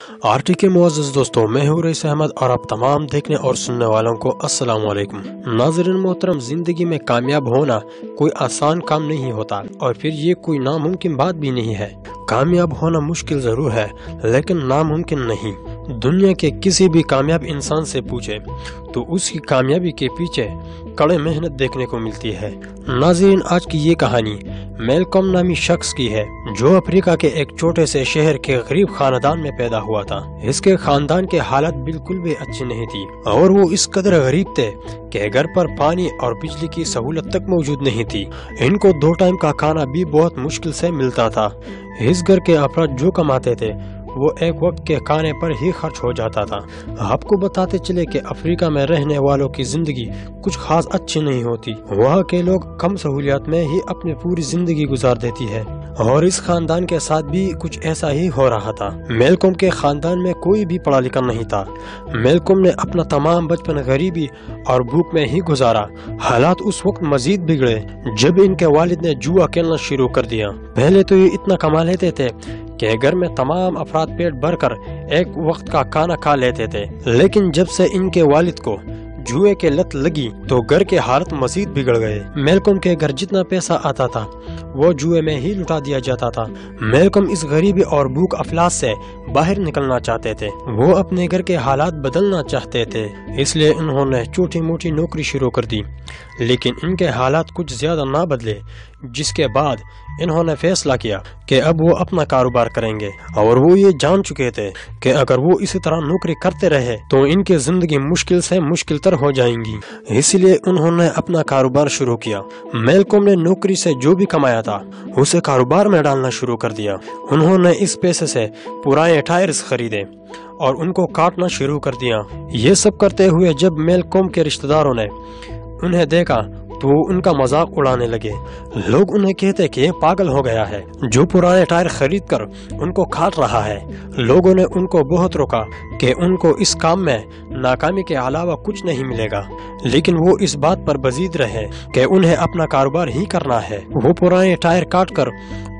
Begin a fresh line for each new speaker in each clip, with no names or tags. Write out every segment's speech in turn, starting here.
RT के मुअज़्ज़ज़ दोस्तों, मैं हूँ रईस अहमद और आप तमाम देखने और सुनने वालों को अस्सलाम वालेकुम। नाज़रीन मोहतरम, जिंदगी में कामयाब होना कोई आसान काम नहीं होता और फिर ये कोई नामुमकिन बात भी नहीं है। कामयाब होना मुश्किल जरूर है लेकिन नामुमकिन नहीं। दुनिया के किसी भी कामयाब इंसान से पूछे तो उसकी कामयाबी के पीछे कड़े मेहनत देखने को मिलती है। नाज़रीन, आज की ये कहानी मैलकॉम नामी शख्स की है जो अफ्रीका के एक छोटे से शहर के गरीब खानदान में पैदा हुआ था। इसके खानदान के हालात बिल्कुल भी अच्छी नहीं थी और वो इस कदर गरीब थे कि घर पर पानी और बिजली की सहूलत तक मौजूद नहीं थी। इनको 2 टाइम का खाना भी बहुत मुश्किल से मिलता था। इस घर के अफराद जो कमाते थे वो एक वक्त के खाने पर ही खर्च हो जाता था। आपको बताते चले कि अफ्रीका में रहने वालों की जिंदगी कुछ खास अच्छी नहीं होती। वहाँ के लोग कम सहूलियात में ही अपनी पूरी जिंदगी गुजार देती है और इस खानदान के साथ भी कुछ ऐसा ही हो रहा था। मैलकॉम के खानदान में कोई भी पढ़ा लिखा नहीं था। मैलकॉम ने अपना तमाम बचपन गरीबी और भूख में ही गुजारा। हालात उस वक्त मजीद बिगड़े जब इनके वालिद ने जुआ खेलना शुरू कर दिया। पहले तो ये इतना कमा लेते थे कि घर में तमाम अफराद पेट भरकर एक वक्त का खाना खा लेते थे, लेकिन जब से इनके वालिद को जुए के लत लगी तो घर के हालत मजीद बिगड़ गए। मैलकॉम के घर जितना पैसा आता था वो जुए में ही लुटा दिया जाता था। मैलकॉम इस गरीबी और भूख अफलास से बाहर निकलना चाहते थे। वो अपने घर के हालात बदलना चाहते थे, इसलिए उन्होंने छोटी मोटी नौकरी शुरू कर दी, लेकिन इनके हालात कुछ ज्यादा ना बदले। जिसके बाद इन्होंने फैसला किया कि अब वो अपना कारोबार करेंगे और वो ये जान चुके थे कि अगर वो इसी तरह नौकरी करते रहे तो इनकी जिंदगी मुश्किल से मुश्किल तर हो जाएंगी। इसलिए उन्होंने अपना कारोबार शुरू किया। मैलकॉम ने नौकरी से जो भी कमाया था उसे कारोबार में डालना शुरू कर दिया। उन्होंने इस पैसे से पुराने टायर्स खरीदे और उनको काटना शुरू कर दिया। ये सब करते हुए जब मैलकॉम के रिश्तेदारों ने उन्हें देखा तो उनका मजाक उड़ाने लगे। लोग उन्हें कहते कि ये पागल हो गया है जो पुराने टायर खरीद कर उनको काट रहा है। लोगों ने उनको बहुत रोका कि उनको इस काम में नाकामी के अलावा कुछ नहीं मिलेगा, लेकिन वो इस बात पर बजीद रहे कि उन्हें अपना कारोबार ही करना है। वो पुराने टायर काट कर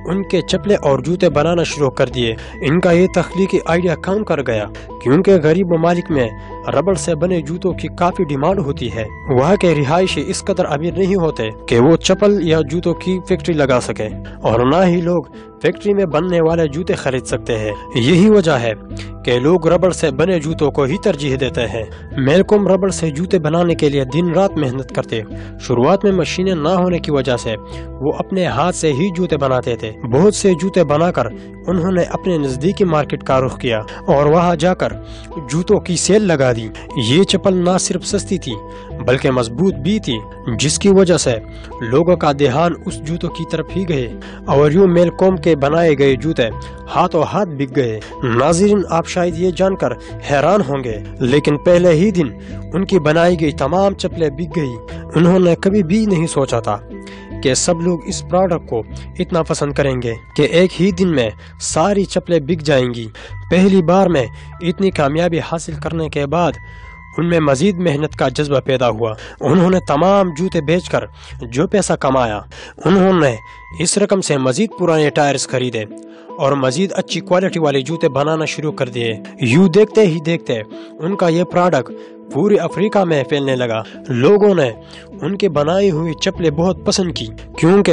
उनके चप्पलें और जूते बनाना शुरू कर दिए। इनका ये तख्लीकी आइडिया काम कर गया क्योंकि गरीब ममालिक में रबड़ से बने जूतों की काफी डिमांड होती है। वहाँ के रिहायशी इस कदर अमीर नहीं होते कि वो चप्पल या जूतों की फैक्ट्री लगा सके और न ही लोग फैक्ट्री में बनने वाले जूते खरीद सकते हैं। यही वजह है कि लोग रबड़ से बने जूतों को ही तरजीह देते हैं। मैलकॉम रबड़ से जूते बनाने के लिए दिन रात मेहनत करते। शुरुआत में मशीनें ना होने की वजह से वो अपने हाथ से ही जूते बनाते थे। बहुत से जूते बनाकर उन्होंने अपने नजदीकी मार्केट का रुख किया और वहां जाकर जूतों की सेल लगा दी। ये चप्पल ना सिर्फ सस्ती थी बल्कि मजबूत भी थी, जिसकी वजह से लोगों का ध्यान उस जूतों की तरफ ही गए और यूं मैलकॉम के बनाए गए जूते हाथों हाथ बिक गए। नाज़रीन, आप शायद ये जानकर हैरान होंगे लेकिन पहले ही दिन उनकी बनाई गई तमाम चप्पलें बिक गई। उन्होंने कभी भी नहीं सोचा था कि सब लोग इस प्रोडक्ट को इतना पसंद करेंगे कि एक ही दिन में सारी चप्पलें बिक जाएंगी। पहली बार में इतनी कामयाबी हासिल करने के बाद उनमें मजीद मेहनत का जज्बा पैदा हुआ। उन्होंने तमाम जूते बेचकर जो पैसा कमाया उन्होंने इस रकम से मजीद पुराने टायर्स खरीदे और मजीद अच्छी क्वालिटी वाले जूते बनाना शुरू कर दिए। यूं देखते ही देखते उनका ये प्रोडक्ट पूरे अफ्रीका में फैलने लगा। लोगों ने उनके बनाई हुई चप्पलें बहुत पसंद की क्योंकि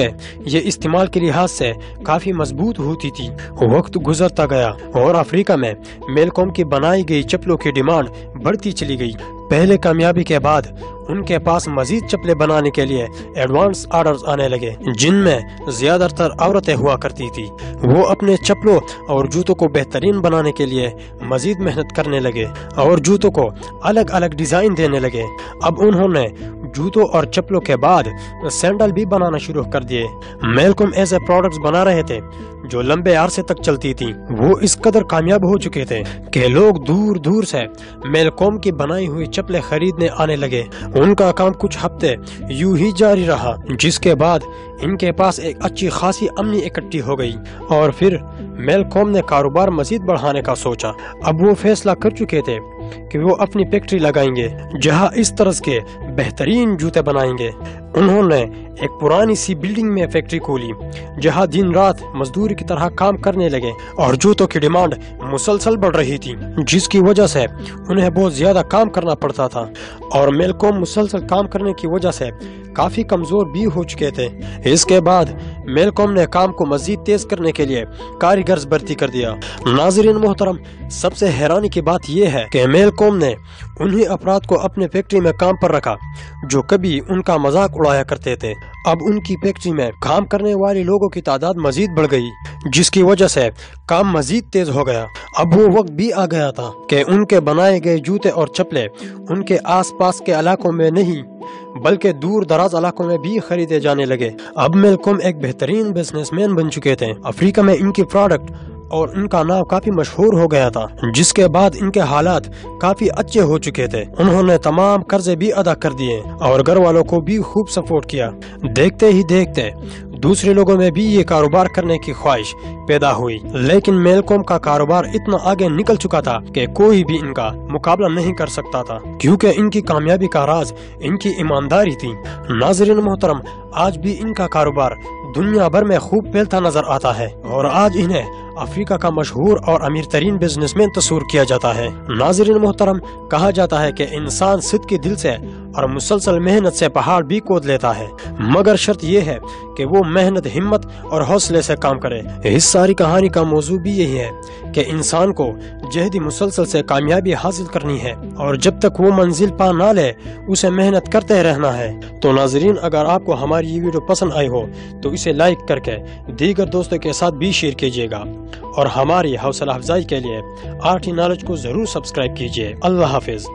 ये इस्तेमाल के लिहाज से काफी मजबूत होती थी। वक्त गुजरता गया और अफ्रीका में मैलकॉम की बनाई गई चप्पलों की डिमांड बढ़ती चली गई। पहले कामयाबी के बाद उनके पास मजीद चप्पलें बनाने के लिए एडवांस ऑर्डर्स आने लगे, जिनमें ज्यादातर औरतें हुआ करती थी। वो अपने चप्पलों और जूतों को बेहतरीन बनाने के लिए मजीद मेहनत करने लगे और जूतों को अलग अलग डिजाइन देने लगे। अब उन्होंने जूतों और चप्पलों के बाद सैंडल भी बनाना शुरू कर दिए। मैलकॉम ऐसे प्रोडक्ट्स बना रहे थे जो लंबे अरसे तक चलती थी। वो इस कदर कामयाब हो चुके थे कि लोग दूर दूर से मैलकॉम की बनाई हुई चप्पलें खरीदने आने लगे। उनका काम कुछ हफ्ते यूं ही जारी रहा, जिसके बाद इनके पास एक अच्छी खासी आमदनी इकट्ठी हो गई और फिर मैलकॉम ने कारोबार मजीद बढ़ाने का सोचा। अब वो फैसला कर चुके थे कि वो अपनी फैक्ट्री लगाएंगे जहां इस तरह के बेहतरीन जूते बनाएंगे। انہوں نے ایک پرانی سی بلڈنگ میں فیکٹری کھولی جہاں دن رات مزدور کی طرح کام کرنے لگے اور جوتوں کی ڈیمانڈ مسلسل بڑھ رہی تھی، جس کی وجہ سے انہیں بہت زیادہ کام کرنا پڑتا تھا اور میلکوم مسلسل کام کرنے کی وجہ سے کافی کمزور بھی ہو چکے تھے۔ اس کے بعد میلکوم نے کام کو مزید تیز کرنے کے لیے کاریگرز بھرتی کر دیا۔ ناظرین محترم، سب سے حیرانی کی بات یہ ہے کہ میلکوم نے انہی افراد کو اپنے فیکٹری میں کام پر رکھا جو کبھی ان کا مذاق اڑایا کرتے تھے۔ اب ان کی فیکٹری میں کام کرنے والے لوگوں کی تعداد مزید بڑھ گئی، جس کی وجہ سے کام مزید تیز ہو گیا۔ اب وہ وقت بھی آ گیا تھا کہ ان کے بنائے گئے جوتے اور چپلے ان کے آس پاس کے علاقوں میں نہیں بلکہ دور دراز علاقوں میں بھی خریدے جانے لگے۔ اب میلکوم ایک بہترین بزنس مین بن چکے تھے۔ افریقہ میں ان کی پروڈکٹ اور ان کا نام کافی مشہور ہو گیا تھا، جس کے بعد ان کے حالات کافی اچھے ہو چکے تھے۔ انہوں نے تمام قرضے بھی ادا کر دیے اور گھر والوں کو بھی خوب سپورٹ کیا۔ دیکھتے ہی دیکھتے دوسرے لوگوں میں بھی یہ کاروبار کرنے کی خواہش پیدا ہوئی، لیکن میلکوم کا کاروبار اتنا آگے نکل چکا تھا کہ کوئی بھی ان کا مقابلہ نہیں کر سکتا تھا، کیونکہ ان کی کامیابی کا راز ان کی ایمانداری تھی۔ ناظرین محترم، آج بھی ان کا کاروبار دنیا بھر میں خوب پھیلتا نظر آتا ہے اور آج انہیں افریقہ کا مشہور اور امیر ترین بزنس مین تصور کیا جاتا ہے۔ ناظرین محترم، کہا جاتا ہے کہ انسان صدق کے دل سے اور مسلسل محنت سے پہاڑ بھی کھود لیتا ہے، مگر شرط یہ ہے کہ وہ محنت، ہمت اور حوصلے سے کام کرے۔ اس ساری کہانی کا موضوع بھی یہی ہے کہ انسان کو جہدی مسلسل سے کامیابی حاصل کرنی ہے اور جب تک وہ منزل پا نہ لے اسے محنت کرتے رہنا ہے۔ تو ناظرین، اگر آپ کو ہماری یہ ویڈیو پسند آئی ہو تو اسے لائک کر کے دیگر دوستوں کے ساتھ بھی شیئر کیجیے گا اور ہماری حوصلہ افزائی کے لیے RT نالج کو ضرور سبسکرائب کیجیے۔ اللہ حافظ۔